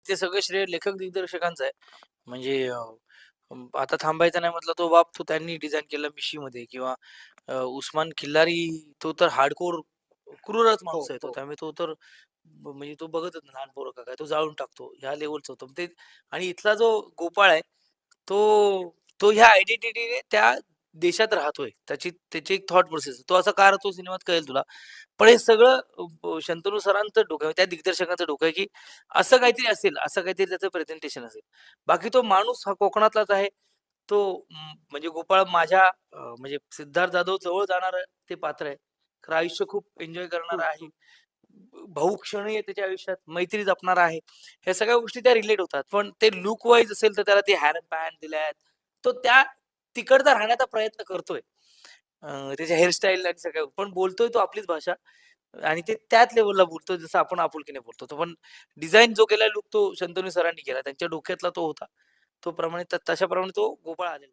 ते सगळं श्रेय लेखक दिग्दर्शकांचं आहे. म्हणजे आता थांबायचं नाही म्हटलं तो बाप तो त्यांनी डिझाइन केला मिशीमध्ये किंवा उस्मान खिल्लारी तो तर हार्डकोर क्रूरच हो, माणूस आहे तो. हो. त्यामुळे तो तर म्हणजे तो बघतच नाही लहान पोरं का काय, तो जाळून टाकतो. ह्या लेव्हलचा होतं. ते आणि इथला जो गोपाळ आहे, तो ह्या आयडेंटिटीने त्या देशात राहतोय. त्याची एक थॉट प्रोसेस तो असा का राहतो सिनेमात कळेल तुला. पण हे सगळं शंतनू सरांचं डोकं आहे, त्या दिग्दर्शकांचं डोकं आहे, की असं काहीतरी असेल, असं काहीतरी त्याचं प्रेझेंटेशन असेल. बाकी तो माणूस हा कोकणातलाच आहे. तो म्हणजे गोपाळ माझ्या म्हणजे सिद्धार्थ जाधव जवळ जाणारं ते पात्र आहे. खरं आयुष्य खूप एन्जॉय करणारं हं, आहे. भावूक क्षणही आहे त्याच्या आयुष्यात, मैत्री जपणारा आहे. ह्या सगळ्या गोष्टी त्या रिलेट होतात. पण ते लूक वाईज असेल तर त्याला ते हेअर अँड पॅन्ट दिल्यात. तो त्या तिकडचा राहण्याचा प्रयत्न करतोय. त्याच्या हेअरस्टाईल आणि सगळ्या पण बोलतोय तो आपलीच भाषा आणि ते त्याच लेव्हलला बोलतोय जसं आपण आपुलकीने बोलतो. तो पण डिझाइन जो केलाय लूक तो शंतनू सरांनी केला. त्यांच्या डोक्यातला तो होता. तो प्रमाणे तशाप्रमाणे तो गोपाळ आलेला.